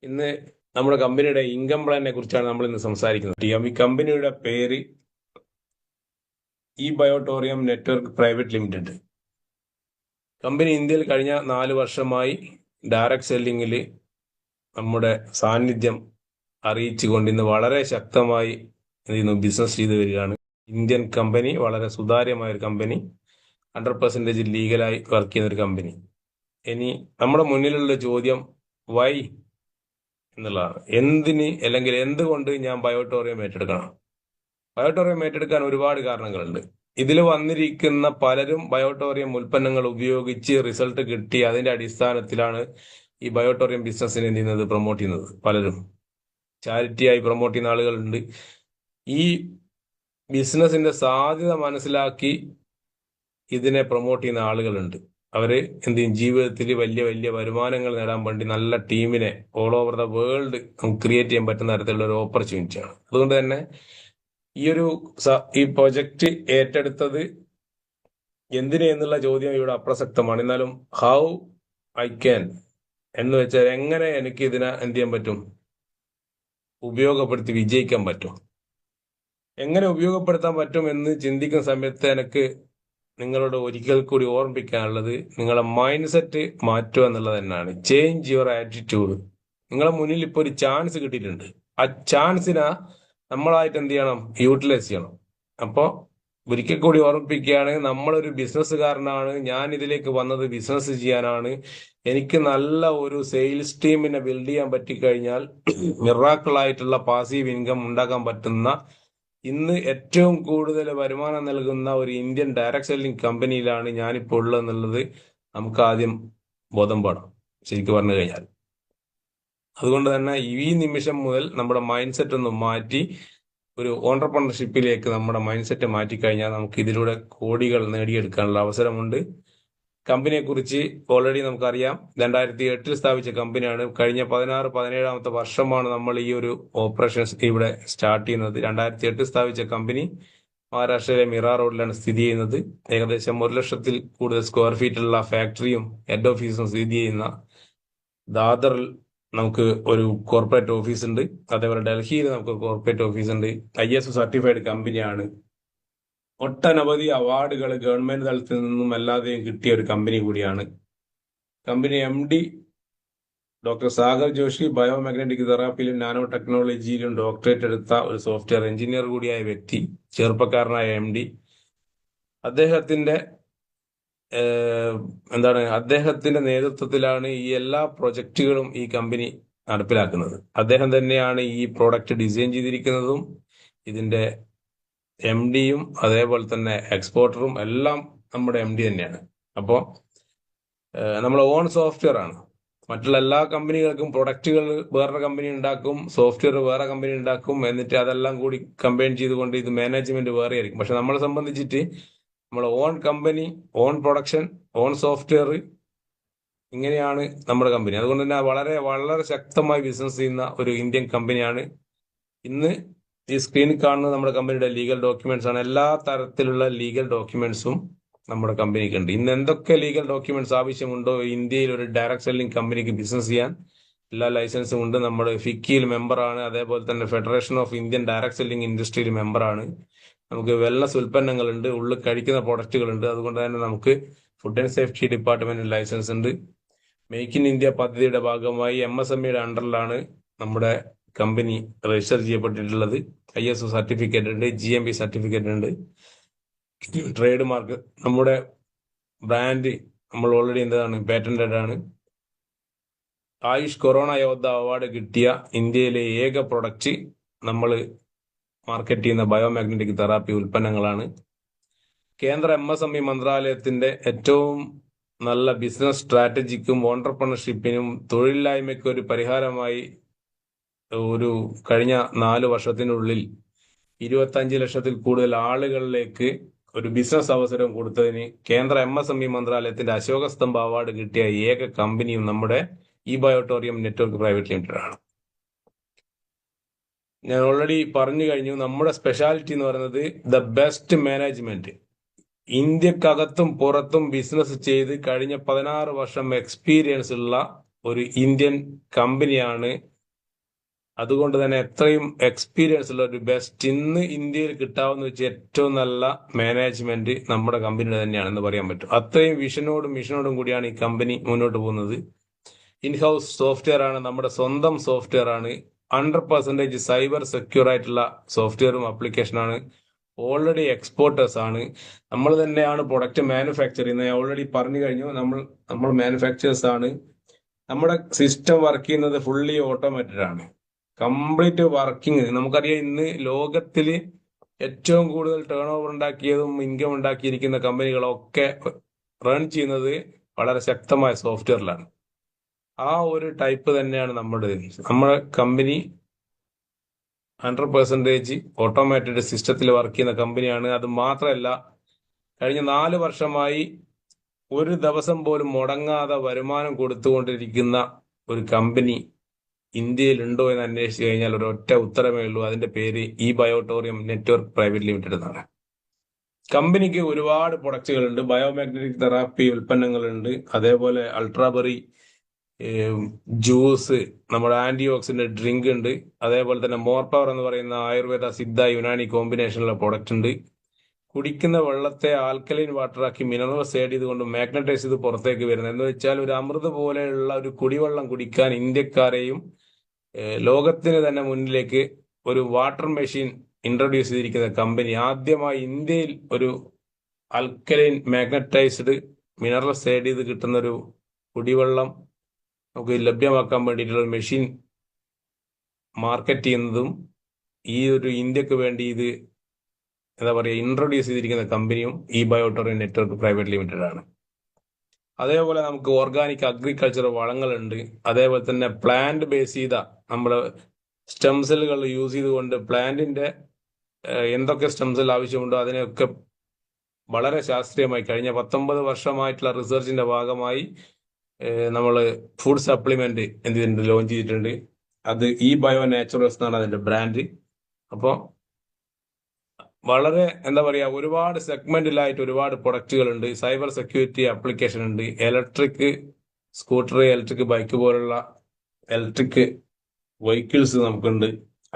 ഇന്ന് നമ്മുടെ കമ്പനിയുടെ ഇൻകം പ്ലാനിനെ കുറിച്ചാണ് നമ്മൾ ഇന്ന് സംസാരിക്കുന്നത്. ഈ കമ്പനിയുടെ പേര് E Biotorium network private limited. Company ഇന്ത്യയിൽ കഴിഞ്ഞ 4 വർഷമായി ഡയറക്ട് സെല്ലിങ്ങിൽ നമ്മുടെ സാന്നിധ്യം അറിയിച്ചുകൊണ്ട് ഇന്ന് വളരെ ശക്തമായി ബിസിനസ് ചെയ്തു വരികയാണ്. ഇന്ത്യൻ കമ്പനി, വളരെ സുതാര്യമായ ഒരു കമ്പനി, 100% ലീഗലായി വർക്ക് ചെയ്യുന്ന ഒരു കമ്പനി. ഇനി നമ്മുടെ മുന്നിലുള്ള ചോദ്യം വൈ എന്നുള്ളതാണ്. എന്തിന് അല്ലെങ്കിൽ എന്തുകൊണ്ട് ഞാൻ ബയോട്ടോറിയം ഏറ്റെടുക്കണം? ബയോട്ടോറിയം ഏറ്റെടുക്കാൻ ഒരുപാട് കാരണങ്ങളുണ്ട്. ഇതിൽ വന്നിരിക്കുന്ന പലരും ബയോട്ടോറിയം ഉൽപ്പന്നങ്ങൾ ഉപയോഗിച്ച് റിസൾട്ട് കിട്ടി അതിന്റെ അടിസ്ഥാനത്തിലാണ് ഈ ബയോട്ടോറിയം ബിസിനസ്സിനെ എന്ത് ചെയ്യുന്നത്, പ്രൊമോട്ട് ചെയ്യുന്നത്. പലരും ചാരിറ്റിയായി പ്രൊമോട്ട് ചെയ്യുന്ന ആളുകളുണ്ട്. ഈ ബിസിനസിന്റെ സാധ്യത മനസ്സിലാക്കി ഇതിനെ പ്രൊമോട്ട് ചെയ്യുന്ന ആളുകളുണ്ട്. അവര് എന്ത് ചെയ്യും, ജീവിതത്തിൽ വലിയ വലിയ വരുമാനങ്ങൾ നേടാൻ വേണ്ടി നല്ല ടീമിനെ all over the world create ചെയ്യാൻ പറ്റുന്ന തരത്തിലുള്ള ഒരു ഓപ്പർച്യൂണിറ്റിയാണ്. അതുകൊണ്ട് തന്നെ ഈ പ്രൊജക്റ്റ് ഏറ്റെടുത്തത് എന്തിന് എന്നുള്ള ചോദ്യം ഇവിടെ അപ്രസക്തമാണ്. എന്നാലും ഹൗ ഐ ക്യാൻ എന്ന് വെച്ചാൽ എങ്ങനെ എനിക്ക് ഇതിനെ എന്ത് ചെയ്യാൻ പറ്റും, ഉപയോഗപ്പെടുത്തി വിജയിക്കാൻ പറ്റും, എങ്ങനെ ഉപയോഗപ്പെടുത്താൻ പറ്റും എന്ന് ചിന്തിക്കുന്ന സമയത്ത് എനിക്ക് നിങ്ങളോട് ഒരിക്കൽ കൂടി ഓർമ്മിപ്പിക്കാനുള്ളത് നിങ്ങളെ മൈൻഡ് സെറ്റ് മാറ്റുക എന്നുള്ളത് തന്നെയാണ്. Change your attitude. നിങ്ങളെ മുന്നിൽ ഇപ്പോൾ ഒരു ചാൻസ് കിട്ടിയിട്ടുണ്ട്. ആ ചാൻസിനെ നമ്മളായിട്ട് എന്ത് ചെയ്യണം, യൂട്ടിലൈസ് ചെയ്യണം. അപ്പോൾ ഒരിക്കൽ കൂടി ഓർമ്മിപ്പിക്കുകയാണ്, നമ്മളൊരു ബിസിനസ്സുകാരനാണ്, ഞാൻ ഇതിലേക്ക് വന്നത് ബിസിനസ് ചെയ്യാനാണ്. എനിക്ക് നല്ല ഒരു സെയിൽസ് ടീമിനെ ബിൽഡ് ചെയ്യാൻ പറ്റിക്കഴിഞ്ഞാൽ മിറാക്കിളായിട്ടുള്ള പാസീവ് ഇൻകം ഉണ്ടാക്കാൻ പറ്റുന്ന, ഇന്ന് ഏറ്റവും കൂടുതൽ വരുമാനം നൽകുന്ന ഒരു ഇന്ത്യൻ ഡയറക്ട് സെല്ലിംഗ് കമ്പനിയിലാണ് ഞാനിപ്പോൾ ഉള്ളതെന്നുള്ളത് നമുക്ക് ആദ്യം ബോധം പാടാം, ശരിക്കും പറഞ്ഞു കഴിഞ്ഞാൽ. അതുകൊണ്ട് തന്നെ ഈ നിമിഷം മുതൽ നമ്മുടെ മൈൻഡ് സെറ്റ് ഒന്ന് മാറ്റി ഒരു ഓണ്ടർപ്രണർഷിപ്പിലേക്ക് നമ്മുടെ മൈൻഡ് സെറ്റ് മാറ്റിക്കഴിഞ്ഞാൽ നമുക്ക് ഇതിലൂടെ കോടികൾ നേടിയെടുക്കാനുള്ള അവസരമുണ്ട്. കമ്പനിയെ കുറിച്ച് ഓൾറെഡി നമുക്കറിയാം. 2008 സ്ഥാപിച്ച കമ്പനിയാണ്. കഴിഞ്ഞ 16-17 വർഷമാണ് നമ്മൾ ഈ ഒരു ഓപ്പറേഷൻസ് ഇവിടെ സ്റ്റാർട്ട് ചെയ്യുന്നത്. 2008 സ്ഥാപിച്ച കമ്പനി മഹാരാഷ്ട്രയിലെ മിറ റോഡിലാണ് സ്ഥിതി ചെയ്യുന്നത്. ഏകദേശം 1 ലക്ഷത്തിൽ കൂടുതൽ സ്ക്വയർ ഫീറ്റുള്ള ഫാക്ടറിയും ഹെഡ് ഓഫീസും സ്ഥിതി ചെയ്യുന്ന ദാദറിൽ നമുക്ക് ഒരു കോർപ്പറേറ്റ് ഓഫീസ് ഉണ്ട്. അതേപോലെ ഡൽഹിയിൽ നമുക്ക് കോർപ്പറേറ്റ് ഓഫീസ് ഉണ്ട്. ISO സർട്ടിഫൈഡ് കമ്പനിയാണ്. ഒട്ടനവധി അവാർഡുകൾ ഗവൺമെന്റ് തലത്തിൽ നിന്നും അല്ലാതെയും കിട്ടിയ ഒരു കമ്പനി കൂടിയാണ്. Company MD doctor Sagar Joshi biomagnetic തെറാപ്പിയിലും നാനോ ടെക്നോളജിയിലും ഡോക്ടറേറ്റ് എടുത്ത ഒരു സോഫ്റ്റ്വെയർ എഞ്ചിനീയർ കൂടിയായ വ്യക്തി, ചെറുപ്പക്കാരനായ MD. അദ്ദേഹത്തിന്റെ നേതൃത്വത്തിലാണ് ഈ എല്ലാ പ്രൊജക്റ്റുകളും ഈ കമ്പനി നടപ്പിലാക്കുന്നത്. അദ്ദേഹം തന്നെയാണ് ഈ പ്രോഡക്റ്റ് ഡിസൈൻ ചെയ്തിരിക്കുന്നതും ഇതിന്റെ MDയും അതേപോലെ തന്നെ എക്സ്പോർട്ടറും എല്ലാം നമ്മുടെ MD തന്നെയാണ്. അപ്പോൾ നമ്മൾ ഓൺ സോഫ്റ്റ്വെയർ ആണ്. മറ്റുള്ള എല്ലാ കമ്പനികൾക്കും പ്രൊഡക്റ്റുകൾ വേറെ കമ്പനി ഉണ്ടാക്കും, സോഫ്റ്റ്വെയർ വേറെ കമ്പനി ഉണ്ടാക്കും, എന്നിട്ട് അതെല്ലാം കൂടി കമ്പൈൻ ചെയ്തുകൊണ്ട് ഇത് മാനേജ്മെന്റ് വേറെ ആയിരിക്കും. പക്ഷെ നമ്മളെ സംബന്ധിച്ചിട്ട് നമ്മൾ on company, on production, on software, ഇങ്ങനെയാണ് നമ്മുടെ കമ്പനി. അതുകൊണ്ട് തന്നെ വളരെ വളരെ ശക്തമായി ബിസിനസ് ചെയ്യുന്ന ഒരു ഇന്ത്യൻ കമ്പനിയാണ്. ഇന്ന് ഈ സ്ക്രീനിൽ കാണുന്നത് നമ്മുടെ കമ്പനിയുടെ ലീഗൽ ഡോക്യുമെന്റ്സ് ആണ്. എല്ലാ തരത്തിലുള്ള ലീഗൽ ഡോക്യുമെന്റ്സും നമ്മുടെ കമ്പനിക്ക് ഉണ്ട്. ഇന്ന് എന്തൊക്കെ ലീഗൽ ഡോക്യുമെന്റ്സ് ആവശ്യമുണ്ടോ ഇന്ത്യയിൽ ഒരു ഡയറക്ട് സെല്ലിംഗ് കമ്പനിക്ക് ബിസിനസ് ചെയ്യാൻ, എല്ലാ ലൈസൻസും ഉണ്ട്. നമ്മൾ ഫിക്കിയിൽ മെമ്പറാണ്. അതേപോലെ തന്നെ federation of Indian direct selling ഇൻഡസ്ട്രിയിൽ മെമ്പറാണ്. നമുക്ക് വെൽനസ് ഉൽപ്പന്നങ്ങളുണ്ട്, ഉള്ളിൽ കഴിക്കുന്ന പ്രൊഡക്റ്റുകളുണ്ട്. അതുകൊണ്ട് തന്നെ നമുക്ക് ഫുഡ് ആൻഡ് സേഫ്റ്റി ഡിപ്പാർട്ട്മെന്റിൽ ലൈസൻസ് ഉണ്ട്. മേക്ക് ഇൻ ഇന്ത്യ പദ്ധതിയുടെ ഭാഗമായി MSMEയുടെ അണ്ടറിലാണ് നമ്മുടെ കമ്പനി രജിസ്റ്റർ ചെയ്യപ്പെട്ടിട്ടുള്ളത്. ISO സർട്ടിഫിക്കറ്റ് ഉണ്ട്, GMP സർട്ടിഫിക്കറ്റ് ഉണ്ട്, ട്രേഡ് മാർക്ക്, നമ്മുടെ ബ്രാൻഡ് നമ്മൾ ഓൾറെഡി പേറ്റന്റഡ് ആണ്. ആയുഷ് കൊറോണ യോദ്ധ അവാർഡ് കിട്ടിയ ഇന്ത്യയിലെ ഏക പ്രൊഡക്റ്റ് നമ്മൾ മാർക്കറ്റ് ചെയ്യുന്ന ബയോമാഗ്നറ്റിക് തെറാപ്പി ഉൽപ്പന്നങ്ങളാണ്. കേന്ദ്ര MSME മന്ത്രാലയത്തിന്റെ ഏറ്റവും നല്ല ബിസിനസ് സ്ട്രാറ്റജിക്കും ഓണ്ടർപ്രണർഷിപ്പിനും തൊഴിലില്ലായ്മയ്ക്കും ഒരു പരിഹാരമായി കഴിഞ്ഞ 4 വർഷത്തിനുള്ളിൽ 25 ലക്ഷത്തിൽ കൂടുതൽ ആളുകളിലേക്ക് ഒരു ബിസിനസ് അവസരം കൊടുത്തതിന് കേന്ദ്ര MSME മന്ത്രാലയത്തിന്റെ അശോകസ്തംഭ അവാർഡ് കിട്ടിയ ഏക കമ്പനിയും നമ്മുടെ E Biotorium network private limited ആണ്. ഞാൻ ഓൾറെഡി പറഞ്ഞു കഴിഞ്ഞു, നമ്മുടെ സ്പെഷ്യാലിറ്റി എന്ന് പറയുന്നത് ദ ബെസ്റ്റ് മാനേജ്മെന്റ്. ഇന്ത്യക്കകത്തും പുറത്തും ബിസിനസ് ചെയ്ത് കഴിഞ്ഞ 16 വർഷം എക്സ്പീരിയൻസ് ഉള്ള ഒരു ഇന്ത്യൻ കമ്പനിയാണ് അതുകൊണ്ട് തന്നെ എത്രയും എക്സ്പീരിയൻസ് ഉള്ള ഒരു ബെസ്റ്റ് ഇന്ന് ഇന്ത്യയിൽ കിട്ടാവുന്ന വെച്ച് ഏറ്റവും നല്ല മാനേജ്മെന്റ് നമ്മുടെ കമ്പനിയുടെ തന്നെയാണെന്ന് പറയാൻ പറ്റും. അത്രയും വിഷനോടും മിഷനോടും കൂടിയാണ് ഈ കമ്പനി മുന്നോട്ട് പോകുന്നത്. ഇൻഹൗസ് സോഫ്റ്റ്വെയർ ആണ്, നമ്മുടെ സ്വന്തം സോഫ്റ്റ്വെയർ ആണ്. 100% സൈബർ സെക്യൂർ ആയിട്ടുള്ള സോഫ്റ്റ്വെയറും ആപ്ലിക്കേഷനാണ്. ഓൾറെഡി എക്സ്പോർട്ടേഴ്സ് ആണ്. നമ്മൾ തന്നെയാണ് പ്രൊഡക്റ്റ് മാനുഫാക്ചർ ചെയ്യുന്നത്. ഞാൻ ഓൾറെഡി പറഞ്ഞു കഴിഞ്ഞു, നമ്മൾ മാനുഫാക്ചേഴ്സ് ആണ്. നമ്മുടെ സിസ്റ്റം വർക്ക് ചെയ്യുന്നത് ഫുള്ളി ഓട്ടോമേറ്റഡ് ആണ്. Complete working. നമുക്കറിയാം ഇന്ന് ലോകത്തിൽ ഏറ്റവും കൂടുതൽ ടേൺ ഓവർ ഉണ്ടാക്കിയതും ഇൻകം ഉണ്ടാക്കിയിരിക്കുന്ന കമ്പനികളൊക്കെ റൺ ചെയ്യുന്നത് വളരെ ശക്തമായ സോഫ്റ്റ്വെയറിലാണ്. ആ ഒരു ടൈപ്പ് തന്നെയാണ് നമ്മുടെ കമ്പനി. 100% ഓട്ടോമേറ്റഡ് സിസ്റ്റത്തിൽ വർക്ക് ചെയ്യുന്ന കമ്പനിയാണ്. അത് മാത്രമല്ല, കഴിഞ്ഞ 4 വർഷമായി ഒരു ദിവസം പോലും മുടങ്ങാതെ വരുമാനം കൊടുത്തുകൊണ്ടിരിക്കുന്ന ഒരു കമ്പനി ഇന്ത്യയിൽ ഉണ്ടോ എന്ന് അന്വേഷിച്ചു കഴിഞ്ഞാൽ ഒരൊറ്റ ഉത്തരമേ ഉള്ളൂ. അതിന്റെ പേര് ഈ ബയോട്ടോറിയം നെറ്റ്വർക്ക് പ്രൈവറ്റ് ലിമിറ്റഡ് എന്നാണ്. കമ്പനിക്ക് ഒരുപാട് പ്രൊഡക്റ്റുകളുണ്ട്. ബയോമാഗ്നറ്റിക് തെറാപ്പി ഉൽപ്പന്നങ്ങളുണ്ട്. അതേപോലെ അൾട്രാബെറി ജ്യൂസ്, നമ്മുടെ ആന്റി ഓക്സിഡന്റ് ഡ്രിങ്ക് ഉണ്ട്. അതേപോലെ തന്നെ മോർ പവർ എന്ന് പറയുന്ന ആയുർവേദ സിദ്ധ യുനാനി കോമ്പിനേഷനുള്ള പ്രൊഡക്റ്റ് ഉണ്ട്. കുടിക്കുന്ന വെള്ളത്തെ ആൽക്കലൈൻ വാട്ടറാക്കി മിനറൽസ് ആഡ് ചെയ്തുകൊണ്ട് മാഗ്നറ്റൈസ് ചെയ്ത് പുറത്തേക്ക് വരുന്നത്. എന്ന് വെച്ചാൽ ഒരു അമൃത് പോലെയുള്ള ഒരു കുടിവെള്ളം കുടിക്കാൻ ഇന്ത്യക്കാരെയും ലോകത്തിന് തന്നെ മുന്നിലേക്ക് ഒരു വാട്ടർ മെഷീൻ ഇൻട്രൊഡ്യൂസ് ചെയ്തിരിക്കുന്ന കമ്പനി. ആദ്യമായി ഇന്ത്യയിൽ ഒരു ആൽക്കലൈൻ മാഗ്നറ്റൈസ്ഡ് മിനറൽസ് ആഡ് ചെയ്ത് കിട്ടുന്ന ഒരു കുടിവെള്ളം നമുക്ക് ലഭ്യമാക്കാൻ വേണ്ടിയിട്ടുള്ള ഒരു മെഷീൻ മാർക്കറ്റ് ചെയ്യുന്നതും ഈ ഒരു ഇന്ത്യക്ക് വേണ്ടി ഇത് എന്താ പറയുക ഇൻട്രൊഡ്യൂസ് ചെയ്തിരിക്കുന്ന കമ്പനിയും ഈ ബയോട്ടോറിയം നെറ്റ്വർക്ക് പ്രൈവറ്റ് ലിമിറ്റഡ് ആണ്. അതേപോലെ നമുക്ക് ഓർഗാനിക് അഗ്രികൾച്ചർ വളങ്ങളുണ്ട്. അതേപോലെ തന്നെ പ്ലാന്റ് ബേസ് ചെയ്ത നമ്മുടെ സ്റ്റെം സെല്ലുകൾ യൂസ് ചെയ്തുകൊണ്ട് പ്ലാന്റിന്റെ എന്തൊക്കെ സ്റ്റെം സെൽ ആവശ്യമുണ്ടോ അതിനെയൊക്കെ വളരെ ശാസ്ത്രീയമായി കഴിഞ്ഞ 19 വർഷമായിട്ടുള്ള റിസർച്ചിന്റെ ഭാഗമായി നമ്മൾ ഫുഡ് സപ്ലിമെന്റ് എന്തിട്ടുണ്ട് ലോഞ്ച് ചെയ്തിട്ടുണ്ട്. അത് ഈ ബയോ നാച്ചുറൽസ് എന്നാണ് അതിന്റെ ബ്രാൻഡ്. അപ്പോൾ വളരെ എന്താ പറയുക ഒരുപാട് സെഗ്മെന്റിലായിട്ട് ഒരുപാട് പ്രൊഡക്റ്റുകൾ ഉണ്ട്. സൈബർ സെക്യൂരിറ്റി ആപ്ലിക്കേഷൻ ഉണ്ട്. ഇലക്ട്രിക് സ്കൂട്ടർ, ഇലക്ട്രിക് ബൈക്ക് പോലുള്ള ഇലക്ട്രിക് വെഹിക്കിൾസ് നമുക്കുണ്ട്.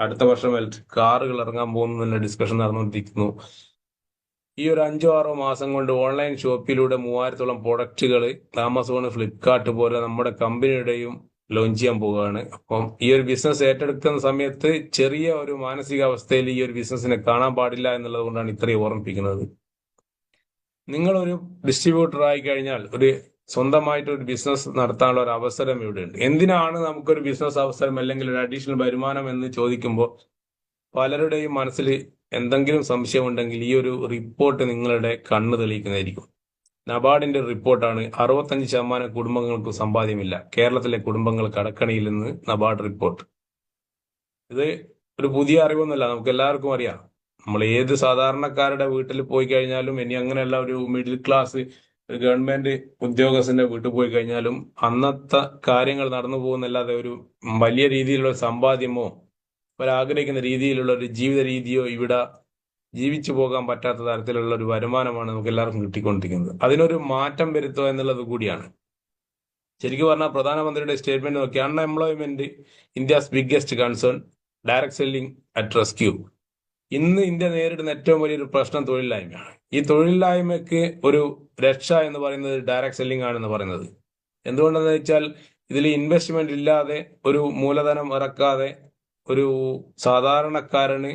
അടുത്ത വർഷം ഇലക്ട്രിക് കാറുകൾ ഇറങ്ങാൻ പോകുന്നതിന്റെ ഡിസ്കഷൻ നടന്നുകൊണ്ടിരിക്കുന്നു. ഈ ഒരു 5-6 മാസം കൊണ്ട് ഓൺലൈൻ ഷോപ്പിലൂടെ 3000-ഓളം പ്രൊഡക്റ്റുകൾ ആമസോൺ, ഫ്ലിപ്കാർട്ട് പോലെ നമ്മുടെ കമ്പനിയുടെയും ലോഞ്ച് ചെയ്യാൻ പോവുകയാണ്. അപ്പം ഈ ഒരു ബിസിനസ് ഏറ്റെടുക്കുന്ന സമയത്ത് ചെറിയ ഒരു മാനസികാവസ്ഥയിൽ ഈ ഒരു ബിസിനസ്സിനെ കാണാൻ പാടില്ല എന്നുള്ളത് കൊണ്ടാണ് ഇത്രയും ഓർമ്മിപ്പിക്കുന്നത്. നിങ്ങളൊരു ഡിസ്ട്രിബ്യൂട്ടർ ആയി കഴിഞ്ഞാൽ ഒരു സ്വന്തമായിട്ട് ഒരു ബിസിനസ് നടത്താനുള്ള ഒരു അവസരം ഇവിടെയുണ്ട്. എന്തിനാണ് നമുക്കൊരു ബിസിനസ് അവസരം അല്ലെങ്കിൽ ഒരു അഡീഷണൽ വരുമാനം എന്ന് ചോദിക്കുമ്പോൾ പലരുടെയും മനസ്സിൽ എന്തെങ്കിലും സംശയമുണ്ടെങ്കിൽ ഈ ഒരു റിപ്പോർട്ട് നിങ്ങളുടെ കണ്ണ് തെളിയിക്കുന്നതായിരിക്കും. നബാർഡിന്റെ റിപ്പോർട്ടാണ്. 65% കുടുംബങ്ങൾക്ക് സമ്പാദ്യമില്ല. കേരളത്തിലെ കുടുംബങ്ങൾ കടക്കണിയിൽ നിന്ന് നബാർഡ് റിപ്പോർട്ട്. ഇത് ഒരു പുതിയ അറിവൊന്നുമല്ല, നമുക്ക് എല്ലാവർക്കും അറിയാം. നമ്മൾ ഏത് സാധാരണക്കാരുടെ വീട്ടിൽ പോയി കഴിഞ്ഞാലും, ഇനി അങ്ങനെയല്ല ഒരു മിഡിൽ ക്ലാസ് ഒരു ഗവൺമെന്റ് ഉദ്യോഗസ്ഥന്റെ വീട്ടിൽ പോയി കഴിഞ്ഞാലും അന്നത്തെ കാര്യങ്ങൾ നടന്നു പോകുന്നല്ലാതെ ഒരു വലിയ രീതിയിലുള്ള സമ്പാദ്യമോ അവരാഗ്രഹിക്കുന്ന രീതിയിലുള്ള ഒരു ജീവിത രീതിയോ ഇവിടെ ജീവിച്ചു പോകാൻ പറ്റാത്ത തരത്തിലുള്ള ഒരു വരുമാനമാണ് നമുക്ക് എല്ലാവർക്കും കിട്ടിക്കൊണ്ടിരിക്കുന്നത്. അതിനൊരു മാറ്റം വരുത്തുക എന്നുള്ളത് കൂടിയാണ്. ശരിക്കും പറഞ്ഞാൽ പ്രധാനമന്ത്രിയുടെ സ്റ്റേറ്റ്മെന്റ് നോക്കി unemployment India's biggest concern, direct selling at rescue. ഇന്ന് ഇന്ത്യ നേരിടുന്ന ഏറ്റവും വലിയൊരു പ്രശ്നം തൊഴിലില്ലായ്മയാണ്. ഈ തൊഴിലില്ലായ്മയ്ക്ക് ഒരു രക്ഷ എന്ന് പറയുന്നത് ഡയറക്ട് സെല്ലിംഗ് ആണെന്ന് പറയുന്നത്. എന്തുകൊണ്ടെന്ന് വെച്ചാൽ ഇതിൽ ഇൻവെസ്റ്റ്മെന്റ് ഇല്ലാതെ ഒരു മൂലധനം ഇറക്കാതെ ഒരു സാധാരണക്കാരന്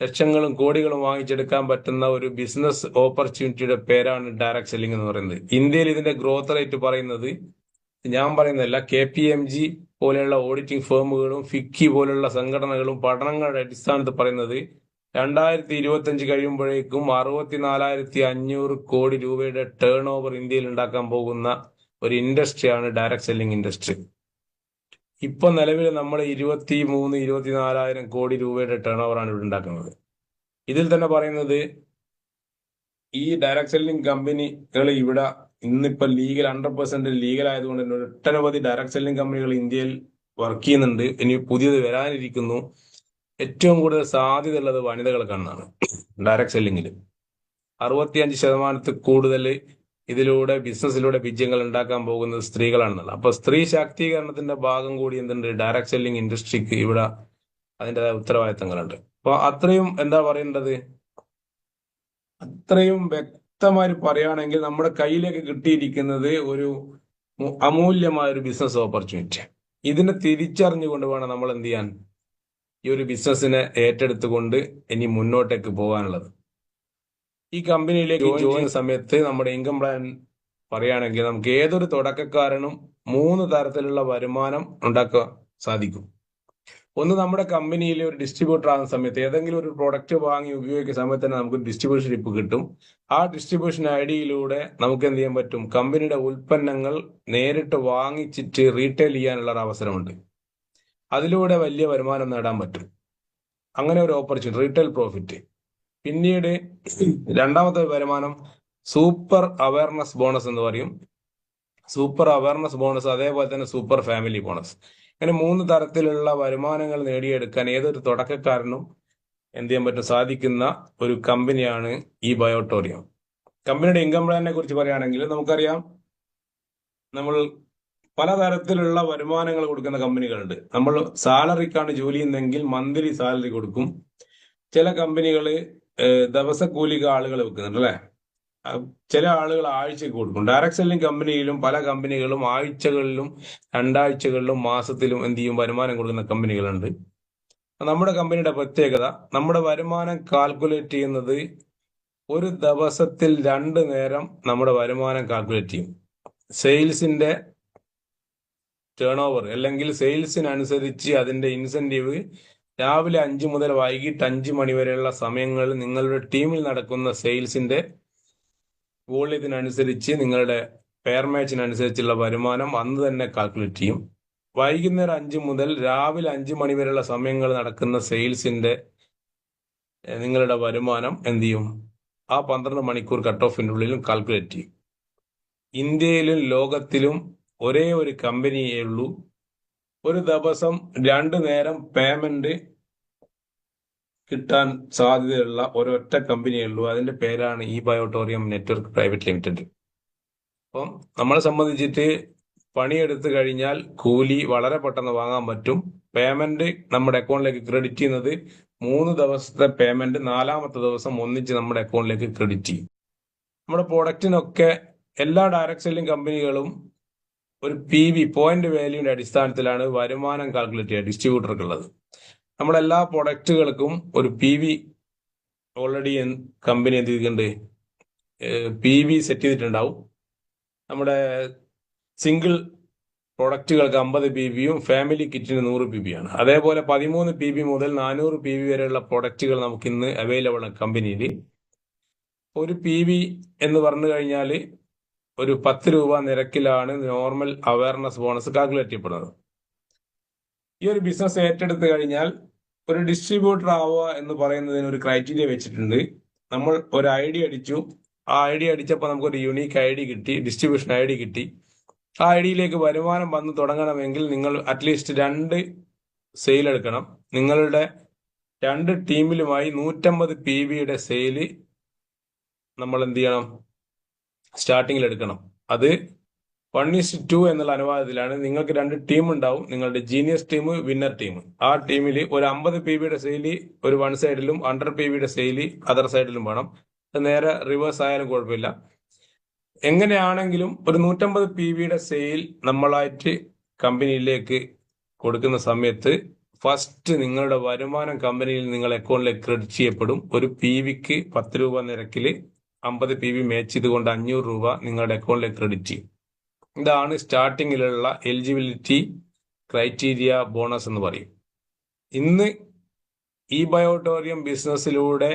ലക്ഷങ്ങളും കോടികളും വാങ്ങിച്ചെടുക്കാൻ പറ്റുന്ന ഒരു ബിസിനസ് ഓപ്പർച്യൂണിറ്റിയുടെ പേരാണ് ഡയറക്ട് സെല്ലിംഗ് എന്ന് പറയുന്നത്. ഇന്ത്യയിൽ ഇതിന്റെ ഗ്രോത്ത് റേറ്റ് പറയുന്നത് ഞാൻ പറയുന്നതല്ല, KPMG പോലെയുള്ള ഓഡിറ്റിംഗ് ഫേമുകളും ഫിക്കി പോലുള്ള സംഘടനകളും പഠനങ്ങളുടെ അടിസ്ഥാനത്തിൽ പറയുന്നത് 2025 കഴിയുമ്പോഴേക്കും 64,500 കോടി രൂപയുടെ ടേൺ ഓവർ ഇന്ത്യയിൽ ഉണ്ടാക്കാൻ പോകുന്ന ഒരു ഇൻഡസ്ട്രിയാണ് ഡയറക്ട് സെല്ലിംഗ് ഇൻഡസ്ട്രി. ഇപ്പൊ നിലവിൽ നമ്മൾ 23-24,000 കോടി രൂപയുടെ ടേൺ ഓവറാണ് ഇവിടെ ഉണ്ടാക്കുന്നത്. ഇതിൽ തന്നെ പറയുന്നത് ഈ ഡയറക്ട് സെല്ലിംഗ് കമ്പനികൾ ഇവിടെ ഇന്നിപ്പോ 100% ലീഗൽ ആയതുകൊണ്ട് തന്നെ ഒട്ടനവധി ഡയറക്ട് സെല്ലിംഗ് കമ്പനികൾ ഇന്ത്യയിൽ വർക്ക് ചെയ്യുന്നുണ്ട്. ഇനി പുതിയത് വരാനിരിക്കുന്നു. ഏറ്റവും കൂടുതൽ സാധ്യത ഉള്ളത് വനിതകൾക്കാണ് ഡയറക്ട് സെല്ലിംഗിൽ. 65% കൂടുതൽ ഇതിലൂടെ ബിസിനസ്സിലൂടെ വിജയങ്ങൾ ഉണ്ടാക്കാൻ പോകുന്നത് സ്ത്രീകളാണെന്നുള്ളത്. അപ്പൊ സ്ത്രീ ശാക്തീകരണത്തിന്റെ ഭാഗം കൂടി എന്തുണ്ട്, ഡയറക്ട് സെല്ലിംഗ് ഇൻഡസ്ട്രിക്ക് ഇവിടെ അതിൻ്റെതായ ഉത്തരവാദിത്തങ്ങളുണ്ട്. അപ്പോൾ അത്രയും എന്താ പറയേണ്ടത്, അത്രയും വ്യക്തമായി പറയുകയാണെങ്കിൽ നമ്മുടെ കയ്യിലേക്ക് കിട്ടിയിരിക്കുന്നത് ഒരു അമൂല്യമായ ഒരു ബിസിനസ് ഓപ്പർച്യൂണിറ്റി. ഇതിനെ തിരിച്ചറിഞ്ഞുകൊണ്ട് വേണം നമ്മൾ എന്ത് ചെയ്യാൻ, ഈ ഒരു ബിസിനസ്സിനെ ഏറ്റെടുത്തുകൊണ്ട് ഇനി മുന്നോട്ടേക്ക് പോകാനുള്ളത്. ഈ കമ്പനിയിലേക്ക് ജോയിൻ ചെയ്യുന്ന സമയത്ത് നമ്മുടെ ഇൻകം പ്ലാൻ പറയുകയാണെങ്കിൽ നമുക്ക് ഏതൊരു തുടക്കക്കാരനും 3 തരത്തിലുള്ള വരുമാനം ഉണ്ടാക്കാൻ സാധിക്കും. ഒന്ന്, നമ്മുടെ കമ്പനിയിൽ ഒരു ഡിസ്ട്രിബ്യൂട്ടർ ആകുന്ന സമയത്ത് ഏതെങ്കിലും ഒരു പ്രൊഡക്റ്റ് വാങ്ങി ഉപയോഗിക്കുന്ന സമയത്ത് തന്നെ നമുക്ക് ഡിസ്ട്രിബ്യൂഷൻഷിപ്പ് കിട്ടും. ആ ഡിസ്ട്രിബ്യൂഷൻ ഐഡിയിലൂടെ നമുക്ക് എന്ത് ചെയ്യാൻ പറ്റും, കമ്പനിയുടെ ഉൽപ്പന്നങ്ങൾ നേരിട്ട് വാങ്ങിച്ചിട്ട് റീറ്റെയിൽ ചെയ്യാനുള്ള ഒരു അവസരമുണ്ട്. അതിലൂടെ വലിയ വരുമാനം നേടാൻ പറ്റും. അങ്ങനെ ഒരു ഓപ്പർച്യൂണിറ്റി, റീറ്റെയിൽ പ്രോഫിറ്റ്. പിന്നീട് രണ്ടാമത്തെ വരുമാനം സൂപ്പർ അവയർനെസ് ബോണസ് എന്ന് പറയും. സൂപ്പർ അവയർനെസ് ബോണസ്, അതേപോലെ തന്നെ സൂപ്പർ ഫാമിലി ബോണസ്. അങ്ങനെ 3 തരത്തിലുള്ള വരുമാനങ്ങൾ നേടിയെടുക്കാൻ ഏതൊരു തുടക്കക്കാരനും എന്ത് ചെയ്യാൻ പറ്റും, സാധിക്കുന്ന ഒരു കമ്പനിയാണ് ഈ ബയോട്ടോറിയം. കമ്പനിയുടെ ഇൻകം പ്ലാനിനെ കുറിച്ച് പറയുകയാണെങ്കിൽ നമുക്കറിയാം, നമ്മൾ പലതരത്തിലുള്ള വരുമാനങ്ങൾ കൊടുക്കുന്ന കമ്പനികളുണ്ട്. നമ്മൾ സാലറിക്കാണ് ജോലി ചെയ്യുന്നതെങ്കിൽ മന്ത്ലി സാലറി കൊടുക്കും. ചില കമ്പനികൾ ദിവസക്കൂലിക്ക് ആളുകൾ വെക്കുന്നുണ്ട് അല്ലെ. ചില ആളുകൾ ആഴ്ചക്ക് കൊടുക്കും. ഡയറക്ട് സെല്ലിംഗ് കമ്പനിയിലും പല കമ്പനികളും ആഴ്ചകളിലും 2 ആഴ്ചകളിലും മാസത്തിലും എന്ത് ചെയ്യും, വരുമാനം കൊടുക്കുന്ന കമ്പനികളുണ്ട്. നമ്മുടെ കമ്പനിയുടെ പ്രത്യേകത, നമ്മുടെ വരുമാനം കാൽക്കുലേറ്റ് ചെയ്യുന്നത് ഒരു ദിവസത്തിൽ 2 നേരം നമ്മുടെ വരുമാനം കാൽക്കുലേറ്റ് ചെയ്യും. സെയിൽസിന്റെ ടേൺ ഓവർ അല്ലെങ്കിൽ സെയിൽസിനനുസരിച്ച് അതിന്റെ ഇൻസെന്റീവ് രാവിലെ 5 മുതൽ വൈകിട്ട് 5 മണി വരെയുള്ള സമയങ്ങളിൽ നിങ്ങളുടെ ടീമിൽ നടക്കുന്ന സെയിൽസിന്റെ വോള്യത്തിനനുസരിച്ച് നിങ്ങളുടെ പെയർ മാച്ചിനനുസരിച്ചുള്ള വരുമാനം അന്ന് തന്നെ കാൽക്കുലേറ്റ് ചെയ്യും. വൈകുന്നേരം 5 മുതൽ രാവിലെ 5 മണി വരെയുള്ള സമയങ്ങൾ നടക്കുന്ന സെയിൽസിന്റെ നിങ്ങളുടെ വരുമാനം എന്ത് ചെയ്യും, ആ 12 മണിക്കൂർ കട്ട് ഓഫിന്റെ ഉള്ളിലും കാൽക്കുലേറ്റ് ചെയ്യും. ഇന്ത്യയിലും ലോകത്തിലും ഒരേ ഒരു കമ്പനിയേ ഉള്ളൂ ഒരു ദിവസം 2 നേരം പേയ്മെന്റ് കിട്ടാൻ സാധ്യതയുള്ള ഒരൊറ്റ കമ്പനിയേ ഉള്ളൂ. അതിന്റെ പേരാണ് ഈ ബയോട്ടോറിയം നെറ്റ്വർക്ക് പ്രൈവറ്റ് ലിമിറ്റഡ്. അപ്പം നമ്മളെ സംബന്ധിച്ചിട്ട് പണിയെടുത്ത് കഴിഞ്ഞാൽ കൂലി വളരെ പെട്ടെന്ന് വാങ്ങാൻ പറ്റും. പേയ്മെന്റ് നമ്മുടെ അക്കൗണ്ടിലേക്ക് ക്രെഡിറ്റ് ചെയ്യുന്നത് 3 ദിവസത്തെ പേയ്മെന്റ് 4ാമത്തെ ദിവസം ഒന്നിച്ച് നമ്മുടെ അക്കൗണ്ടിലേക്ക് ക്രെഡിറ്റ് ചെയ്യും. നമ്മുടെ പ്രൊഡക്റ്റിനൊക്കെ എല്ലാ ഡയറക്ട് സെല്ലിംഗ് കമ്പനികളും ഒരു PV, പോയിന്റ് വാല്യൂവിന്റെ അടിസ്ഥാനത്തിലാണ് വരുമാനം കാൽക്കുലേറ്റ് ചെയ്യുക ഡിസ്ട്രിബ്യൂട്ടർക്കുള്ളത്. നമ്മുടെ എല്ലാ പ്രൊഡക്റ്റുകൾക്കും ഒരു PV ഓൾറെഡി കമ്പനി എന്ത് ചെയ്തിട്ടുണ്ട്, PV സെറ്റ് ചെയ്തിട്ടുണ്ടാവും. നമ്മുടെ സിംഗിൾ പ്രൊഡക്റ്റുകൾക്ക് 50 PVയും ഫാമിലി കിറ്റിന് 100 PVയാണ്. അതേപോലെ 13 PV മുതൽ 400 PV വരെയുള്ള പ്രൊഡക്റ്റുകൾ നമുക്ക് ഇന്ന് അവൈലബിൾ ആണ് കമ്പനിയിൽ. ഒരു PV എന്ന് പറഞ്ഞു കഴിഞ്ഞാൽ ഒരു 10 രൂപ നിരക്കിലാണ് നോർമൽ അവയർനെസ് ബോണസ് കാൽക്കുലേറ്റ് ചെയ്യപ്പെടുന്നത്. ഈ ഒരു ബിസിനസ് ഏറ്റെടുത്ത് കഴിഞ്ഞാൽ ഒരു ഡിസ്ട്രിബ്യൂട്ടർ ആവുക എന്ന് പറയുന്നതിന് ഒരു ക്രൈറ്റീരിയ വെച്ചിട്ടുണ്ട്. നമ്മൾ ഒരു ID അടിച്ചു, ആ ID അടിച്ചപ്പോൾ നമുക്കൊരു യുണീക്ക് ID കിട്ടി, ഡിസ്ട്രിബ്യൂഷൻ ID കിട്ടി. ആ IDയിലേക്ക് വരുമാനം വന്ന് തുടങ്ങണമെങ്കിൽ നിങ്ങൾ അറ്റ്ലീസ്റ്റ് 2 സെയിൽ എടുക്കണം. നിങ്ങളുടെ 2 ടീമിലുമായി 150 PVയുടെ സെയില് നമ്മൾ എന്ത് ചെയ്യണം, സ്റ്റാർട്ടിങ്ങിൽ എടുക്കണം. അത് 1:2 എന്നുള്ള അനുപാതത്തിലാണ്. നിങ്ങൾക്ക് 2 ടീം ഉണ്ടാവും, നിങ്ങളുടെ ജീനിയസ് ടീം, വിന്നർ ടീം. ആ ടീമിൽ ഒരു 50 PVയുടെ സെയില് ഒരു വൺ സൈഡിലും 100 PVയുടെ സെയില് അതർ സൈഡിലും വേണം. നേരെ റിവേഴ്സ് ആയാലും കുഴപ്പമില്ല. എങ്ങനെയാണെങ്കിലും ഒരു 150 PVയുടെ സെയിൽ നമ്മളായിട്ട് കമ്പനിയിലേക്ക് കൊടുക്കുന്ന സമയത്ത് ഫസ്റ്റ് നിങ്ങളുടെ വരുമാനം കമ്പനിയിൽ നിങ്ങൾ അക്കൗണ്ടിലേക്ക് ക്രെഡിറ്റ് ചെയ്യപ്പെടും. ഒരു PVക്ക് 10 രൂപ നിരക്കിൽ 50 PV മാച്ച് ചെയ്തുകൊണ്ട് 500 രൂപ നിങ്ങളുടെ അക്കൗണ്ടിലേക്ക് ക്രെഡിറ്റ് ചെയ്യും. ഇതാണ് സ്റ്റാർട്ടിങ്ങിലുള്ള എലിജിബിലിറ്റി ക്രൈറ്റീരിയ ബോണസ് എന്ന് പറയും. ഇന്ന് ഈ ബയോട്ടോറിയം ബിസിനസ്സിലൂടെ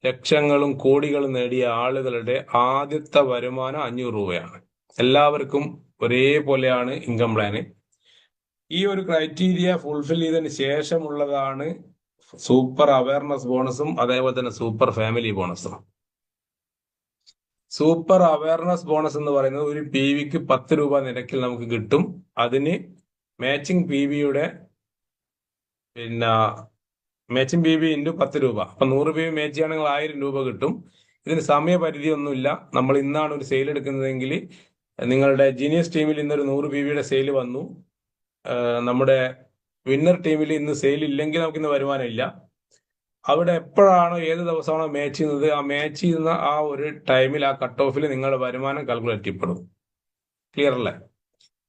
ലക്ഷങ്ങളും കോടികളും നേടിയ ആളുകളുടെ ആദ്യത്തെ വരുമാനം 500 രൂപയാണ്. എല്ലാവർക്കും ഒരേപോലെയാണ് ഇൻകം പ്ലാന്. ഈ ഒരു ക്രൈറ്റീരിയ ഫുൾഫിൽ ചെയ്തതിന് ശേഷമുള്ളതാണ് സൂപ്പർ അവയർനെസ് ബോണസും അതേപോലെ തന്നെ സൂപ്പർ ഫാമിലി ബോണസും. സൂപ്പർ അവയർനെസ് ബോണസ് എന്ന് പറയുന്നത് ഒരു PVക്ക് 10 രൂപ നിരക്കിൽ നമുക്ക് കിട്ടും. അതിന് മാച്ചിങ് PVയുടെ മാച്ചിങ് PV ഇൻറ്റു 10 രൂപ. അപ്പൊ 100 PV മാച്ച് ചെയ്യുകയാണെങ്കിൽ 1000 രൂപ കിട്ടും. ഇതിന് സമയപരിധി ഒന്നുമില്ല. നമ്മൾ ഇന്നാണ് ഒരു സെയിൽ എടുക്കുന്നതെങ്കിൽ നിങ്ങളുടെ ജീനിയസ് ടീമിൽ ഇന്നൊരു 100 PVയുടെ സെയിൽ വന്നു, നമ്മുടെ വിന്നർ ടീമിൽ ഇന്ന് സെയിൽ ഇല്ലെങ്കിൽ നമുക്ക് ഇന്ന് വരുമാനം ഇല്ല. അവിടെ എപ്പോഴാണോ ഏത് ദിവസമാണോ മാച്ച് ചെയ്യുന്നത് ആ മാച്ച് ചെയ്യുന്ന ആ ഒരു ടൈമിൽ ആ കട്ട് ഓഫിൽ നിങ്ങളുടെ വരുമാനം കാൽക്കുലേറ്റ് ചെയ്യപ്പെടും. ക്ലിയർ അല്ലേ?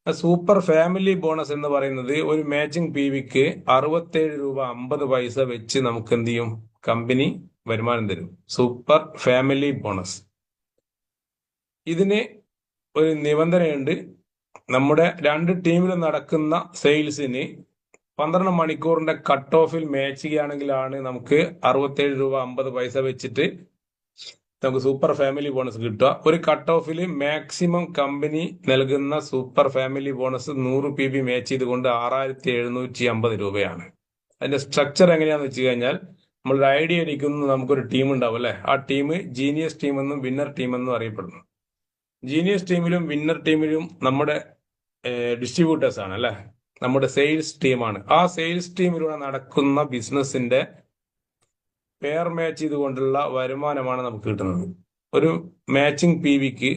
സൂപ്പർ ഫാമിലി ബോണസ് എന്ന് പറയുന്നത് ഒരു മാച്ചിങ് PVക്ക് 67 രൂപ 50 പൈസ വെച്ച് നമുക്ക് എന്ത് ചെയ്യും, കമ്പനി വരുമാനം തരും. Super family bonus. ഇതിന് ഒരു നിബന്ധനയുണ്ട്. നമ്മുടെ രണ്ട് ടീമിലും നടക്കുന്ന സെയിൽസിന് 12 മണിക്കൂറിന്റെ കട്ട് ഓഫിൽ മാച്ച് ചെയ്യുകയാണെങ്കിലാണ് നമുക്ക് 67 രൂപ 50 പൈസ വെച്ചിട്ട് നമുക്ക് സൂപ്പർ ഫാമിലി ബോണസ് കിട്ടുക. ഒരു കട്ട് ഓഫിൽ മാക്സിമം കമ്പനി നൽകുന്ന super family bonus 100 PV match ചെയ്തുകൊണ്ട് 6750 രൂപയാണ്. അതിന്റെ സ്ട്രക്ചർ എങ്ങനെയാന്ന് വെച്ച് കഴിഞ്ഞാൽ, നമ്മളൊരു ഐഡിയ അടിക്കുന്ന നമുക്കൊരു ടീം ഉണ്ടാവും അല്ലെ. ആ ടീം ജീനിയസ് ടീം എന്നും വിന്നർ ടീം എന്നും അറിയപ്പെടുന്നു. ജീനിയസ് ടീമിലും വിന്നർ ടീമിലും നമ്മുടെ ഡിസ്ട്രിബ്യൂട്ടേഴ്സ് ആണ് അല്ലെ, നമ്മുടെ സെയിൽസ് ടീമാണ്. ആ സെയിൽസ് ടീമിലൂടെ നടക്കുന്ന ബിസിനസിന്റെ പെയർ മാച്ച് ചെയ്തുകൊണ്ടുള്ള വരുമാനമാണ് നമുക്ക് കിട്ടുന്നത്. ഒരു മാച്ചിങ് PVക്ക്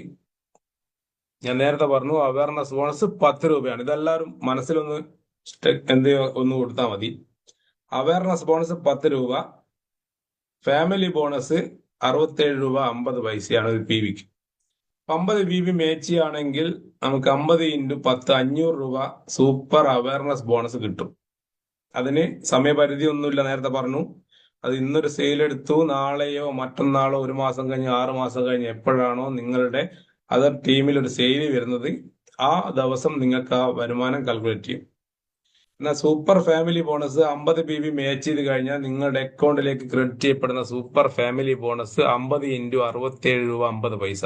ഞാൻ നേരത്തെ പറഞ്ഞു അവയർനെസ് ബോണസ് 10 രൂപയാണ്. ഇതെല്ലാവരും മനസ്സിലൊന്ന് ഒന്ന് കൊടുത്താൽ മതി. അവയർനെസ് ബോണസ് 10 രൂപ, ഫാമിലി ബോണസ് 67 രൂപ 50 പൈസയാണ് ഒരു PVക്ക്. 50 PV മാച്ച് ചെയ്യുകയാണെങ്കിൽ നമുക്ക് 50 × 10 500 രൂപ സൂപ്പർ അവയർനെസ് ബോണസ് കിട്ടും. അതിന് സമയപരിധി ഒന്നുമില്ല, നേരത്തെ പറഞ്ഞു. അത് ഇന്നൊരു സെയിൽ എടുത്തു, നാളെയോ മറ്റന്നാളോ 1 മാസം കഴിഞ്ഞ് 6 മാസം കഴിഞ്ഞ് എപ്പോഴാണോ നിങ്ങളുടെ അതർ ടീമിൽ ഒരു സെയിൽ വരുന്നത് ആ ദിവസം നിങ്ങൾക്ക് ആ വരുമാനം കാൽക്കുലേറ്റ് ചെയ്യും. എന്നാൽ super family bonus 50 PV match ചെയ്ത് കഴിഞ്ഞാൽ നിങ്ങളുടെ അക്കൗണ്ടിലേക്ക് ക്രെഡിറ്റ് ചെയ്യപ്പെടുന്ന സൂപ്പർ ഫാമിലി ബോണസ് 50 × 67 രൂപ 50 പൈസ.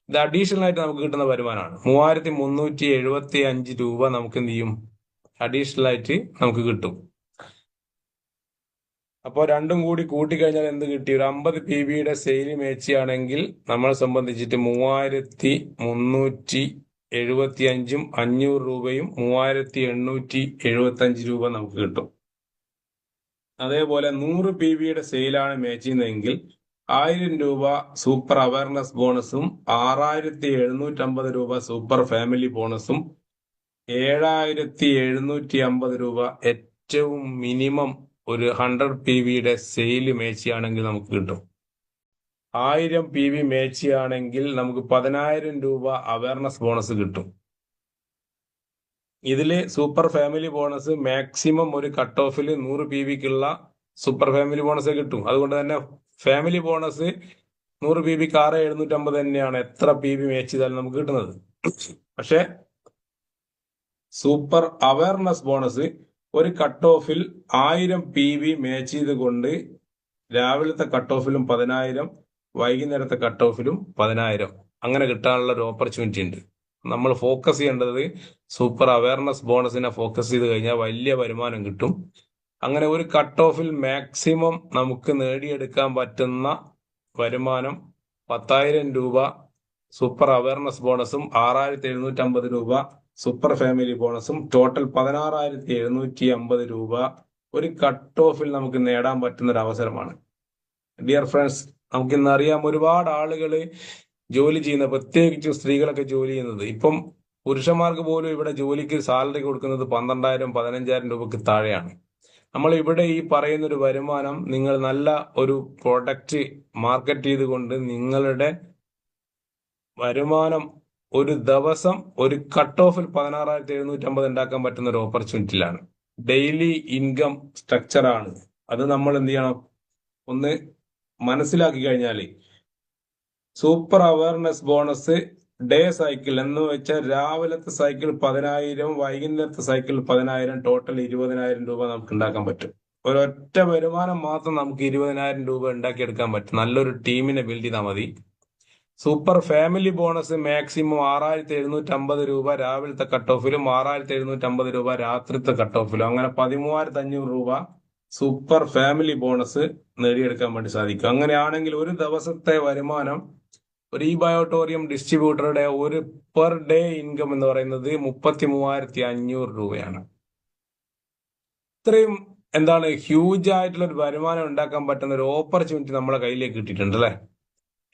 ഇത് അഡീഷണൽ ആയിട്ട് നമുക്ക് കിട്ടുന്ന വരുമാനമാണ്. 3375 രൂപ നമുക്ക് എന്ത് ചെയ്യും, അഡീഷണൽ ആയിട്ട് നമുക്ക് കിട്ടും. അപ്പോൾ രണ്ടും കൂടി കൂട്ടിക്കഴിഞ്ഞാൽ എന്ത് കിട്ടി, ഒരു 50 PVയുടെ സെയിൽ മേച്ചിയാണെങ്കിൽ നമ്മളെ സംബന്ധിച്ചിട്ട് 3375 500 രൂപയും 3875 രൂപ നമുക്ക് കിട്ടും. അതേപോലെ 100 PVയുടെ സെയിലാണ് മാച്ച് ചെയ്യുന്നതെങ്കിൽ 1000 രൂപ സൂപ്പർ അവയർനെസ് ബോണസും 6750 രൂപ സൂപ്പർ ഫാമിലി ബോണസും 7750 രൂപ ഏറ്റവും മിനിമം ഒരു 100 PVയുടെ സെയിൽ മേച്ചിയാണെങ്കിൽ നമുക്ക് കിട്ടും. 1000 PV മേച്ചിയാണെങ്കിൽ നമുക്ക് 10000 രൂപ അവയർനെസ് ബോണസ് കിട്ടും. ഇതില് സൂപ്പർ ഫാമിലി ബോണസ് മാക്സിമം ഒരു കട്ട് ഓഫിൽ 100 PVക്കുള്ള സൂപ്പർ ഫാമിലി ബോണസ് കിട്ടും. അതുകൊണ്ട് തന്നെ ഫാമിലി ബോണസ് 100 PVക്ക് 6750 തന്നെയാണ് എത്ര PV മാച്ച് ചെയ്താലും നമുക്ക് കിട്ടുന്നത്. പക്ഷെ സൂപ്പർ അവയർനെസ് ബോണസ് ഒരു കട്ട് ഓഫിൽ 1000 PV മാച്ച് ചെയ്തുകൊണ്ട് രാവിലത്തെ കട്ട് ഓഫിലും 10000, വൈകുന്നേരത്തെ കട്ട് ഓഫിലും 10000 അങ്ങനെ കിട്ടാനുള്ള ഒരു ഓപ്പർച്യൂണിറ്റി ഉണ്ട്. നമ്മൾ ഫോക്കസ് ചെയ്യേണ്ടത് സൂപ്പർ അവയർനെസ് ബോണസിനെ ഫോക്കസ് ചെയ്ത് കഴിഞ്ഞാൽ വലിയ വരുമാനം കിട്ടും. അങ്ങനെ ഒരു കട്ട് ഓഫിൽ മാക്സിമം നമുക്ക് നേടിയെടുക്കാൻ പറ്റുന്ന വരുമാനം 10000 രൂപ സൂപ്പർ അവയർനെസ് ബോണസും 6750 രൂപ സൂപ്പർ ഫാമിലി ബോണസും ടോട്ടൽ 16750 രൂപ ഒരു കട്ട് ഓഫിൽ നമുക്ക് നേടാൻ പറ്റുന്ന ഒരു അവസരമാണ്. ഡിയർ ഫ്രണ്ട്സ്, നമുക്ക് ഇന്ന് അറിയാം ഒരുപാട് ആളുകൾ ജോലി ചെയ്യുന്ന, പ്രത്യേകിച്ച് സ്ത്രീകളൊക്കെ ജോലി ചെയ്യുന്നത്. ഇപ്പം പുരുഷന്മാർക്ക് പോലും ഇവിടെ ജോലിക്ക് സാലറി കൊടുക്കുന്നത് 12000 15000 രൂപക്ക് താഴെയാണ്. നമ്മൾ ഇവിടെ ഈ പറയുന്ന ഒരു വരുമാനം നിങ്ങൾ നല്ല ഒരു പ്രൊഡക്റ്റ് മാർക്കറ്റ് ചെയ്തുകൊണ്ട് നിങ്ങളുടെ വരുമാനം ഒരു ദിവസം ഒരു കട്ട് ഓഫിൽ 16750 ഉണ്ടാക്കാൻ പറ്റുന്ന ഒരു ഓപ്പർച്യൂണിറ്റിയിലാണ്. ഡെയിലി ഇൻകം സ്ട്രക്ചറാണ് അത്. നമ്മൾ എന്ത് ചെയ്യണം, ഒന്ന് മനസ്സിലാക്കി കഴിഞ്ഞാൽ super awareness bonus day cycle എന്ന് വെച്ചാൽ രാവിലത്തെ സൈക്കിൾ 10000, വൈകുന്നേരത്തെ സൈക്കിൾ 10000, ടോട്ടൽ 20000 രൂപ നമുക്ക് ഉണ്ടാക്കാൻ പറ്റും. ഒരൊറ്റ വരുമാനം മാത്രം നമുക്ക് 20000 രൂപ ഉണ്ടാക്കിയെടുക്കാൻ പറ്റും. നല്ലൊരു ടീമിനെ ബിൽഡ് ചെയ്താൽ മതി. സൂപ്പർ ഫാമിലി ബോണസ് മാക്സിമം 6750 രൂപ രാവിലത്തെ കട്ട് ഓഫിലും 6750 രൂപ രാത്രിത്തെ കട്ട് ഓഫിലും, അങ്ങനെ 13500 രൂപ സൂപ്പർ ഫാമിലി ബോണസ് നേടിയെടുക്കാൻ വേണ്ടി സാധിക്കും. അങ്ങനെയാണെങ്കിൽ ഒരു ദിവസത്തെ വരുമാനം ഒരു ബയോട്ടോറിയം ഡിസ്ട്രിബ്യൂട്ടറുടെ ഒരു പെർ ഡേ ഇൻകം എന്ന് പറയുന്നത് 33500 രൂപയാണ്. ഇത്രയും എന്താണ് ഹ്യൂജ് ആയിട്ടുള്ള ഒരു വരുമാനം ഉണ്ടാക്കാൻ പറ്റുന്ന ഒരു ഓപ്പർച്യൂണിറ്റി നമ്മളെ കയ്യിലേക്ക് കിട്ടിയിട്ടുണ്ട് അല്ലെ.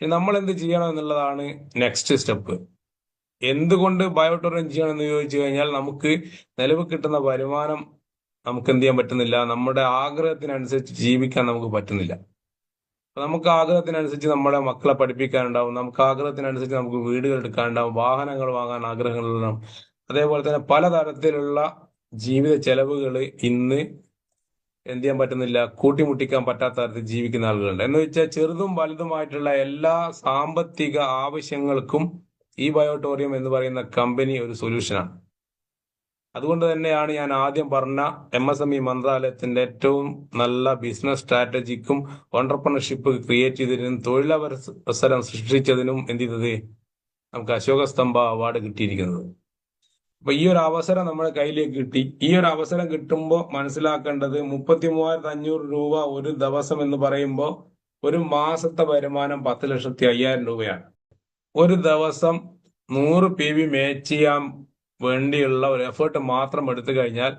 നമ്മൾ എന്ത് ചെയ്യണം എന്നുള്ളതാണ് നെക്സ്റ്റ് സ്റ്റെപ്പ്. എന്തുകൊണ്ട് ബയോട്ടോറിയം ചെയ്യണം എന്ന് ചോദിച്ചു കഴിഞ്ഞാൽ നമുക്ക് നിലവിൽ കിട്ടുന്ന വരുമാനം നമുക്ക് എന്ത് ചെയ്യാൻ പറ്റുന്നില്ല, നമ്മുടെ ആഗ്രഹത്തിനനുസരിച്ച് ജീവിക്കാൻ നമുക്ക് പറ്റുന്നില്ല. നമുക്ക് ആഗ്രഹത്തിനനുസരിച്ച് നമ്മുടെ മക്കളെ പഠിപ്പിക്കാനുണ്ടാവും, നമുക്ക് ആഗ്രഹത്തിനനുസരിച്ച് നമുക്ക് വീടുകൾ എടുക്കാനുണ്ടാവും, വാഹനങ്ങൾ വാങ്ങാൻ ആഗ്രഹങ്ങളുണ്ടാവും. അതേപോലെ തന്നെ പലതരത്തിലുള്ള ജീവിത ചെലവുകൾ ഇന്ന് എന്ത് ചെയ്യാൻ പറ്റുന്നില്ല, കൂട്ടിമുട്ടിക്കാൻ പറ്റാത്ത തരത്തിൽ ജീവിക്കുന്ന ആളുകളുണ്ട്. എന്ന് വെച്ചാൽ ചെറുതും വലുതുമായിട്ടുള്ള എല്ലാ സാമ്പത്തിക ആവശ്യങ്ങൾക്കും ഈ ബയോട്ടോറിയം എന്ന് പറയുന്ന കമ്പനി ഒരു സൊല്യൂഷനാണ്. അതുകൊണ്ട് തന്നെയാണ് ഞാൻ ആദ്യം പറഞ്ഞ MSME മന്ത്രാലയത്തിന്റെ ഏറ്റവും നല്ല ബിസിനസ് സ്ട്രാറ്റജിക്കും ഓണ്ടർപ്രണർഷിപ്പ് ക്രിയേറ്റ് ചെയ്തതിനും തൊഴിലവസരം സൃഷ്ടിച്ചതിനും എന്ത് ചെയ്തത്, നമുക്ക് അശോക സ്തംഭ അവാർഡ് കിട്ടിയിരിക്കുന്നത്. അപ്പൊ ഈ ഒരു അവസരം നമ്മുടെ കയ്യിലേക്ക് കിട്ടി. ഈ ഒരു അവസരം കിട്ടുമ്പോൾ മനസ്സിലാക്കേണ്ടത് 33,500 രൂപ ഒരു ദിവസം എന്ന് പറയുമ്പോൾ ഒരു മാസത്തെ വരുമാനം 10,05,000 രൂപയാണ്. ഒരു ദിവസം 100 PV മാച്ച് ചെയ്യാൻ വേണ്ടിയുള്ള ഒരു എഫേർട്ട് മാത്രം എടുത്തു കഴിഞ്ഞാൽ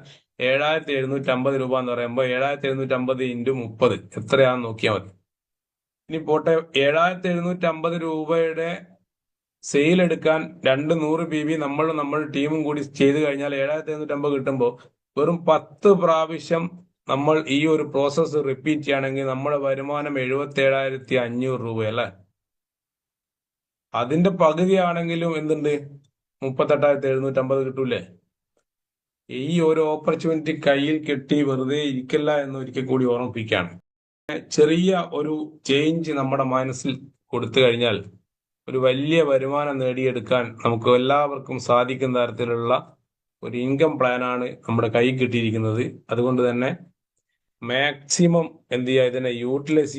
7,750 രൂപ എന്ന് പറയുമ്പോൾ 7,750 × 30 എത്രയാണെന്ന് നോക്കിയാൽ മതി. ഇനി പോട്ടെ, 7,750 രൂപയുടെ സെയിൽ എടുക്കാൻ 100 PV നമ്മൾ ടീമും കൂടി ചെയ്തു കഴിഞ്ഞാൽ 7,750 കിട്ടുമ്പോൾ വെറും 10 പ്രാവശ്യം നമ്മൾ ഈ ഒരു പ്രോസസ്സ് റിപ്പീറ്റ് ചെയ്യുകയാണെങ്കിൽ നമ്മുടെ വരുമാനം 77,500 രൂപയല്ലേ. അതിന്റെ പകുതിയാണെങ്കിലും എന്തുണ്ട്, 38,750 കിട്ടൂലേ. ഈ ഒരു ഓപ്പർച്യൂണിറ്റി കയ്യിൽ കെട്ടി വെറുതെ ഇരിക്കില്ല എന്ന് ഒരിക്കൽ കൂടി ഓർമ്മിപ്പിക്കുകയാണ്. ചെറിയ ഒരു ചേഞ്ച് നമ്മുടെ മനസ്സിൽ കൊടുത്തു കഴിഞ്ഞാൽ ഒരു വലിയ വരുമാനം നേടിയെടുക്കാൻ നമുക്ക് എല്ലാവർക്കും സാധിക്കുന്ന തരത്തിലുള്ള ഒരു ഇൻകം പ്ലാനാണ് നമ്മുടെ കയ്യിൽ കിട്ടിയിരിക്കുന്നത്. അതുകൊണ്ട് തന്നെ മാക്സിമം എന്ത് ചെയ്യുക, ഇതിനെ യൂട്ടിലൈസ് ചെയ്യുക.